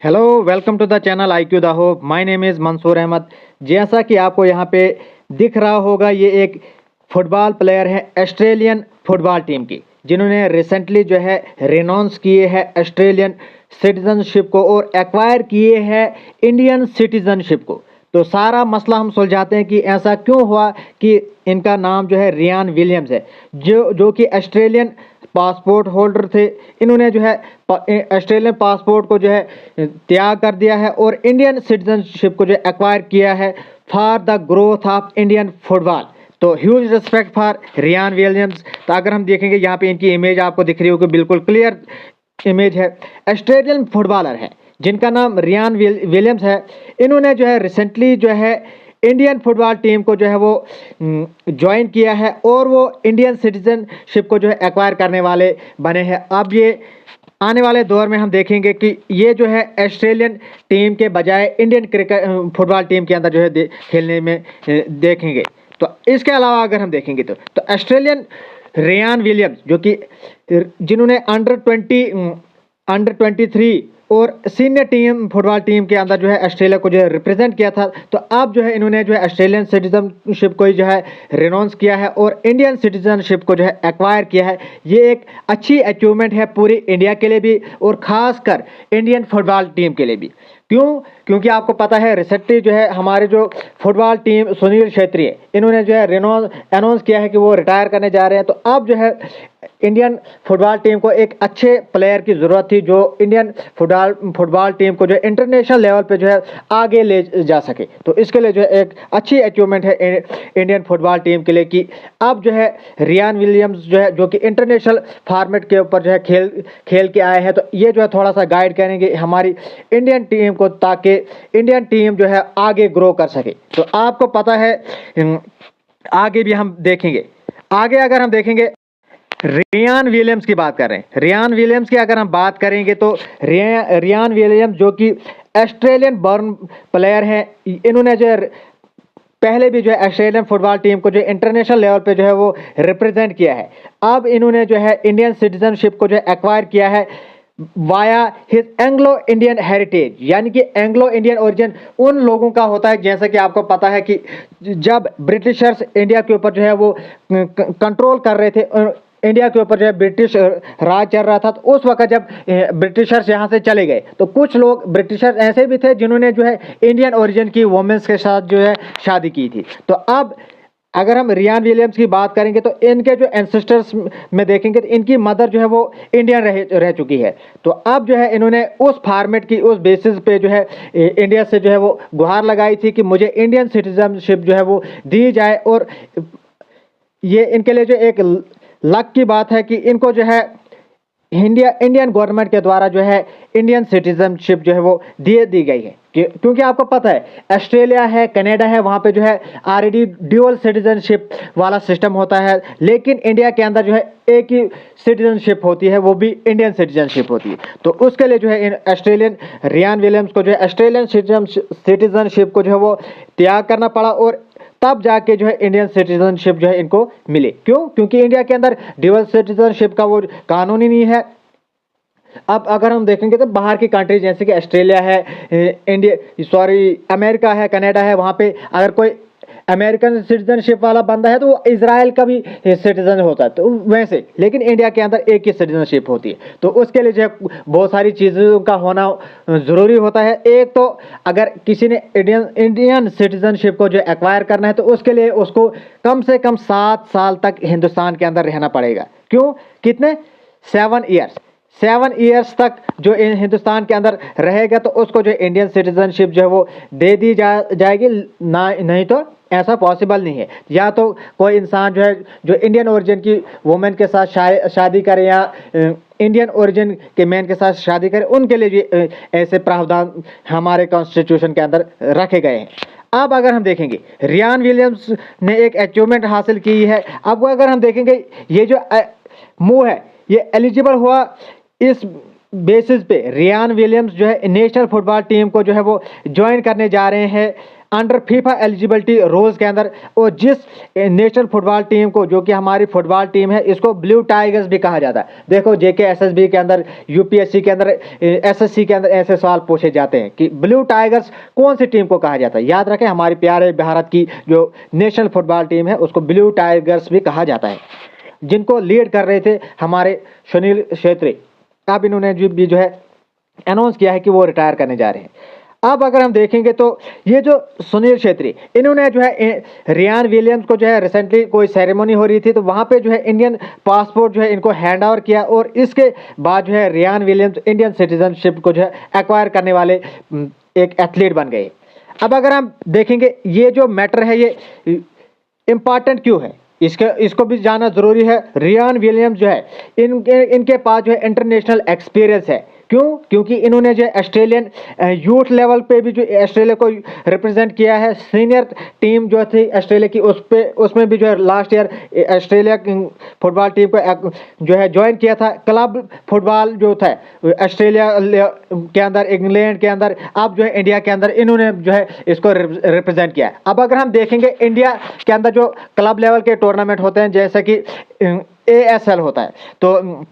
Hello, welcome to the channel IQ दाहो। My name is Mansoor Ahmad. जैसा कि आपको यहाँ पे दिख रहा होगा, ये एक फुटबॉल प्लेयर है ऑस्ट्रेलियन फुटबॉल टीम की, जिन्होंने रिसेंटली जो है रिनाउंस किए हैं ऑस्ट्रेलियन सिटीजनशिप को और एक्वायर किए हैं इंडियन सिटीजनशिप को। तो सारा मसला हम सुलझाते हैं कि ऐसा क्यों हुआ कि इनका नाम जो है रियान विलियम्स है, जो कि ऑस्ट्रेलियन पासपोर्ट होल्डर थे। इन्होंने जो है ऑस्ट्रेलियन पासपोर्ट को जो है त्याग कर दिया है और इंडियन सिटीजनशिप को जो एक्वायर किया है for the growth of Indian football. तो huge respect for Ryan Williams. तो अगर हम देखेंगे यहाँ पे इनकी इमेज आपको दिख रही होगी, बिल्कुल क्लियर इमेज है। ऑस्ट्रेलियन फुटबॉलर है जिनका नाम रियान विलियम्स है। इन्होंने जो है रिसेंटली जो है इंडियन फुटबॉल टीम को जो है वो ज्वाइन किया है और वो इंडियन सिटीजनशिप को जो है एक्वायर करने वाले बने हैं। अब ये आने वाले दौर में हम देखेंगे कि ये जो है ऑस्ट्रेलियन टीम के बजाय इंडियन क्रिकेट फुटबॉल टीम के अंदर जो है खेलने में देखेंगे। तो इसके अलावा अगर हम देखेंगे तो ऑस्ट्रेलियन रियान विलियम्स, जो कि जिन्होंने अंडर 23 और सीनियर टीम फुटबॉल टीम के अंदर जो है ऑस्ट्रेलिया को जो है रिप्रेजेंट किया था, तो अब जो है इन्होंने जो है ऑस्ट्रेलियन सिटीजनशिप को ही जो है रिनाउंस किया है और इंडियन सिटीजनशिप को जो है एक्वायर किया है। ये एक अच्छी अचीवमेंट है पूरी इंडिया के लिए भी और ख़ासकर इंडियन फुटबॉल टीम के लिए भी। क्यों? क्योंकि आपको पता है रिसेंटली जो है हमारे जो फुटबॉल टीम सुनील छेत्री है, इन्होंने जो है अनाउंस किया है कि वो रिटायर करने जा रहे हैं। तो अब जो है इंडियन फुटबॉल टीम को एक अच्छे प्लेयर की ज़रूरत थी जो इंडियन फुटबॉल टीम को जो इंटरनेशनल लेवल पे जो है आगे ले जा सके। तो इसके लिए जो है एक अच्छी अचीवमेंट है इंडियन फुटबॉल टीम के लिए कि अब जो है रियान विलियम्स जो है, जो कि इंटरनेशनल फॉर्मेट के ऊपर जो है खेल के आए हैं, तो ये जो है थोड़ा सा गाइड करेंगे हमारी इंडियन टीम को ताकि इंडियन टीम जो है आगे ग्रो कर सके। तो आपको पता है आगे भी हम देखेंगे। आगे अगर हम देखेंगे रियान विलियम्स की बात कर रहे हैं। रियान विलियम्स की अगर हम बात करेंगे तो रियान विलियम्स जो कि ऑस्ट्रेलियन बॉर्न प्लेयर हैं, इन्होंने जो है पहले भी जो है ऑस्ट्रेलियन फुटबॉल टीम को जो इंटरनेशनल लेवल पे जो है वो रिप्रेजेंट किया है। अब इन्होंने जो है इंडियन सिटीजनशिप को जो एक्वायर किया है via his Anglo Indian heritage, यानी कि एंग्लो इंडियन ओरिजिन उन लोगों का होता है। जैसा कि आपको पता है कि जब ब्रिटिशर्स इंडिया के ऊपर जो है वो कंट्रोल कर रहे थे, इंडिया के ऊपर जो है ब्रिटिश राज चल रहा था, तो उस वक्त जब ब्रिटिशर्स यहाँ से चले गए तो कुछ लोग ब्रिटिशर्स ऐसे भी थे जिन्होंने जो है इंडियन ओरिजिन की वुमेन्स के साथ जो है शादी की थी। तो अब अगर हम रियान विलियम्स की बात करेंगे तो इनके जो एंसेस्टर्स में देखेंगे तो इनकी मदर जो है वो इंडियन रह चुकी है। तो अब जो है इन्होंने उस फॉर्मेट की उस बेसिस पे जो है इंडिया से जो है वो गुहार लगाई थी कि मुझे इंडियन सिटीजनशिप जो है वो दी जाए। और ये इनके लिए जो एक लक की बात है कि इनको जो है इंडियन गवर्नमेंट के द्वारा जो है इंडियन सिटीजनशिप जो है वो दी गई है। क्योंकि आपको पता है ऑस्ट्रेलिया है, कनाडा है, वहाँ पे जो है ऑलरेडी ड्यूअल सिटीजनशिप वाला सिस्टम होता है, लेकिन इंडिया के अंदर जो है एक ही सिटीजनशिप होती है, वो भी इंडियन सिटीजनशिप होती है। तो उसके लिए जो है ऑस्ट्रेलियन रियान विलियम्स को जो है ऑस्ट्रेलियन सिटीजनशिप को जो है वो त्याग करना पड़ा और तब जाके जो है इंडियन सिटीजनशिप जो है इनको मिले। क्यों? क्योंकि इंडिया के अंदर ड्यूअल सिटीजनशिप का वो कानून ही नहीं है। अब अगर हम देखेंगे तो बाहर की कंट्री जैसे कि ऑस्ट्रेलिया है, अमेरिका है, कनाडा है, वहाँ पे अगर कोई अमेरिकन सिटीजनशिप वाला बंदा है तो वो इजराइल का भी सिटीजन होता है, तो वैसे लेकिन इंडिया के अंदर एक ही सिटीजनशिप होती है। तो उसके लिए जो है बहुत सारी चीज़ों का होना ज़रूरी होता है। एक तो अगर किसी ने इंडियन सिटीजनशिप को जो एक्वायर करना है तो उसके लिए उसको कम से कम 7 साल तक हिंदुस्तान के अंदर रहना पड़ेगा। क्यों? कितने? 7 ईयर्स तक जो हिंदुस्तान के अंदर रहेगा तो उसको जो इंडियन सिटीजनशिप जो है वो दे दी जाएगी ना। नहीं तो ऐसा पॉसिबल नहीं है। या तो कोई इंसान जो है जो इंडियन ओरिजिन की वुमेन के साथ शादी करे या इंडियन ओरिजिन के मैन के साथ शादी करे, उनके लिए भी ऐसे प्रावधान हमारे कॉन्स्टिट्यूशन के अंदर रखे गए हैं। अब अगर हम देखेंगे रियान विलियम्स ने एक अचीवमेंट हासिल की है। अब अगर हम देखेंगे ये जो मूव है ये एलिजिबल हुआ इस बेसिस पे रियान विलियम्स जो है नेशनल फुटबॉल टीम को जो है वो ज्वाइन करने जा रहे हैं अंडर फीफा एलिजिबिलिटी रूल्स के अंदर, और जिस नेशनल फुटबॉल टीम को, जो कि हमारी फुटबॉल टीम है, इसको ब्लू टाइगर्स भी कहा जाता है। देखो JKSSB के अंदर, UPSC के अंदर, SSC के अंदर ऐसे सवाल पूछे जाते हैं कि ब्लू टाइगर्स कौन सी टीम को कहा जाता है। याद रखें, हमारे प्यारे भारत की जो नेशनल फुटबॉल टीम है उसको ब्लू टाइगर्स भी कहा जाता है, जिनको लीड कर रहे थे हमारे सुनील छेत्री। अब इन्होंने जो है अनाउंस किया है कि वो रिटायर करने जा रहे हैं। अब अगर हम देखेंगे तो ये जो सुनील छेत्री, इन्होंने जो है रियान विलियम्स को जो है रिसेंटली कोई सेरेमनी हो रही थी, तो वहाँ पे जो है इंडियन पासपोर्ट जो है इनको हैंड ओवर किया, और इसके बाद जो है रियान विलियम्स इंडियन सिटीजनशिप को जो है एक्वायर करने वाले एक एथलीट बन गए। अब अगर हम देखेंगे ये जो मैटर है ये इम्पॉर्टेंट क्यों है, इसको भी जानना ज़रूरी है। रियान विलियम्स जो है इनके पास जो है इंटरनेशनल एक्सपीरियंस है। क्यों? क्योंकि इन्होंने जो ऑस्ट्रेलियन यूथ लेवल पे भी जो ऑस्ट्रेलिया को रिप्रेजेंट किया है, सीनियर टीम जो थी ऑस्ट्रेलिया की उसमें भी जो है last year Australia football team को जो है ज्वाइन किया था। क्लब फुटबॉल जो था ऑस्ट्रेलिया के अंदर, इंग्लैंड के अंदर, अब जो है इंडिया के अंदर इन्होंने जो है इसको रिप्रेजेंट किया है। अब अगर हम देखेंगे इंडिया के अंदर जो क्लब लेवल के टूर्नामेंट होते हैं, जैसे कि ASL होता है, तो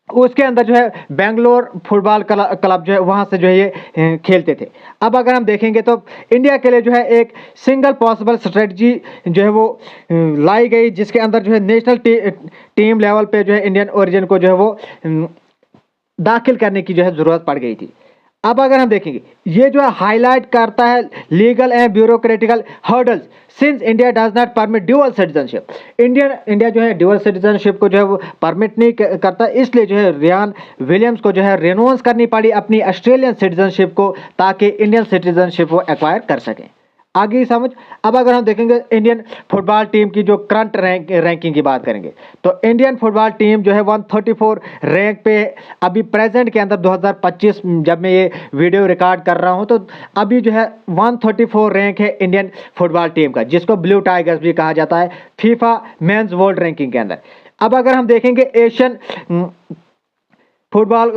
उसके अंदर जो है बेंगलोर फुटबॉल क्लब जो है वहाँ से जो है ये खेलते थे। अब अगर हम देखेंगे तो इंडिया के लिए जो है एक सिंगल पॉसिबल स्ट्रेटजी जो है वो लाई गई, जिसके अंदर जो है नेशनल टीम लेवल पे जो है इंडियन ओरिजिन को जो है वो दाखिल करने की जो है ज़रूरत पड़ गई थी। अब अगर हम देखेंगे ये जो है हाईलाइट करता है legal and bureaucratic hurdles since India does not permit dual citizenship. India जो है ड्यूअल सिटीजनशिप को जो है वो परमिट नहीं करता, इसलिए जो है रियान विलियम्स को जो है रेन्यूअल करनी पड़ी अपनी ऑस्ट्रेलियन सिटीजनशिप को, ताकि इंडियन सिटीजनशिप वो एक्वायर कर सकें। आगे ही समझ। अब अगर हम देखेंगे इंडियन फुटबॉल टीम की जो करंट रैंकिंग की बात करेंगे, तो इंडियन फुटबॉल टीम जो है 134 रैंक पे अभी प्रेजेंट के अंदर 2025 जब मैं ये वीडियो रिकॉर्ड कर रहा हूँ, तो अभी जो है 134 रैंक है इंडियन फुटबॉल टीम का, जिसको ब्लू टाइगर्स भी कहा जाता है फीफा मेंस वर्ल्ड रैंकिंग के अंदर। अब अगर हम देखेंगे एशियन फुटबॉल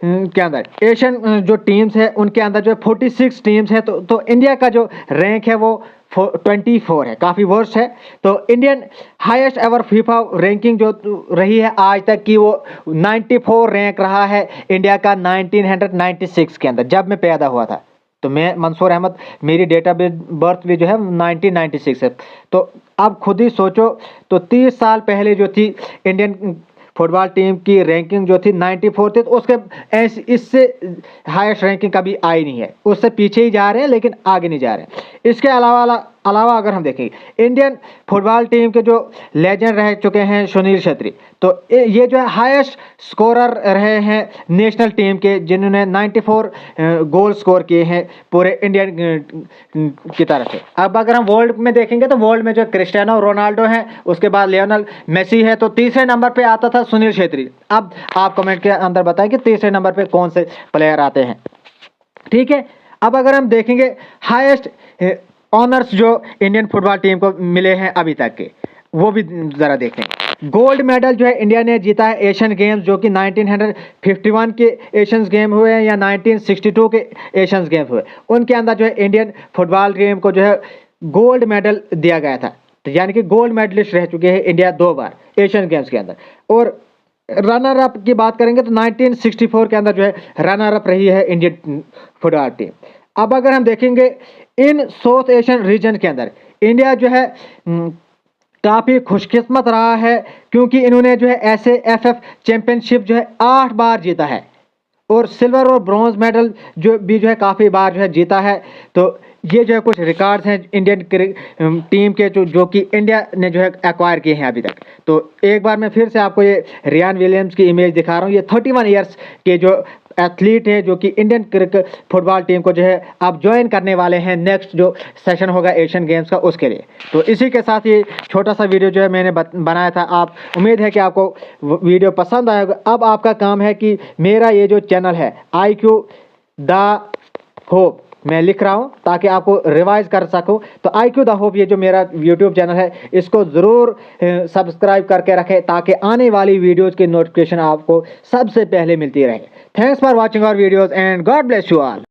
के अंदर, एशियन जो टीम्स है उनके अंदर जो 46 टीम्स है, तो इंडिया का जो रैंक है वो 24 है, काफ़ी वर्स्ट है। तो Indian highest ever FIFA ranking जो रही है आज तक की, वो 94 रैंक रहा है इंडिया का 1996 के अंदर, जब मैं पैदा हुआ था। तो मैं मंसूर अहमद, मेरी डेट ऑफ बर्थ भी जो है 1996 है। तो अब खुद ही सोचो, तो 30 साल पहले जो थी इंडियन फुटबॉल टीम की रैंकिंग जो थी 94 थी, तो उसके इससे हाईएस्ट रैंकिंग कभी आई नहीं है, उससे पीछे ही जा रहे हैं लेकिन आगे नहीं जा रहे हैं। इसके अलावा अगर हम देखें इंडियन फुटबॉल टीम के जो लेजेंड रह चुके हैं सुनील छेत्री, तो ये जो है हाईएस्ट स्कोरर रहे हैं नेशनल टीम के, जिन्होंने 94 गोल स्कोर किए हैं पूरे इंडियन की तरफ से। अब अगर हम वर्ल्ड में देखेंगे तो वर्ल्ड में जो क्रिस्टियानो रोनाल्डो है, उसके बाद लियोनेल मेसी है, तो तीसरे नंबर पे आता था सुनील छेत्री। अब आप कमेंट के अंदर बताएं कि तीसरे नंबर पे कौन से प्लेयर आते हैं, ठीक है। अब अगर हम देखेंगे हाईएस्ट ऑनर्स जो इंडियन फुटबॉल टीम को मिले हैं अभी तक के, वो भी ज़रा देखें। गोल्ड मेडल जो है इंडिया ने जीता है एशियन गेम्स, जो कि 1951 के एशियन गेम हुए हैं या 1962 के एशियन गेम्स हुए, उनके अंदर जो है इंडियन फुटबॉल टीम को जो है गोल्ड मेडल दिया गया था। तो यानी कि गोल्ड मेडलिस्ट रह चुके हैं इंडिया 2 बार एशियन गेम्स के अंदर। और रनर अप की बात करेंगे तो 1964 के अंदर जो है रनर अप रही है इंडियन फुटबॉल टीम। अब अगर हम देखेंगे इन साउथ एशियन रीजन के अंदर इंडिया जो है काफ़ी खुशकिस्मत रहा है, क्योंकि इन्होंने जो है SAFF चैंपियनशिप जो है 8 बार जीता है, और सिल्वर और ब्रॉन्ज मेडल जो है काफ़ी बार जो है जीता है। तो ये जो है कुछ रिकॉर्ड्स हैं इंडियन टीम के जो कि इंडिया ने जो है एक्वायर किए हैं अभी तक। तो एक बार मैं फिर से आपको ये रियान विलियम्स की इमेज दिखा रहा हूँ। ये 31 ईयर्स के जो एथलीट है, जो कि इंडियन क्रिकेट फुटबॉल टीम को जो है आप ज्वाइन करने वाले हैं नेक्स्ट जो सेशन होगा एशियन गेम्स का, उसके लिए। तो इसी के साथ ये छोटा सा वीडियो जो है मैंने बनाया था, आप उम्मीद है कि आपको वीडियो पसंद आएगा। अब आपका काम है कि मेरा ये जो चैनल है IQ द होप, मैं लिख रहा हूँ ताकि आपको रिवाइज कर सकूँ। तो IQ द होप ये जो मेरा यूट्यूब चैनल है, इसको ज़रूर सब्सक्राइब करके रखें, ताकि आने वाली वीडियोज़ की नोटिफिकेशन आपको सबसे पहले मिलती रहे। Thanks for watching our videos and God bless you all.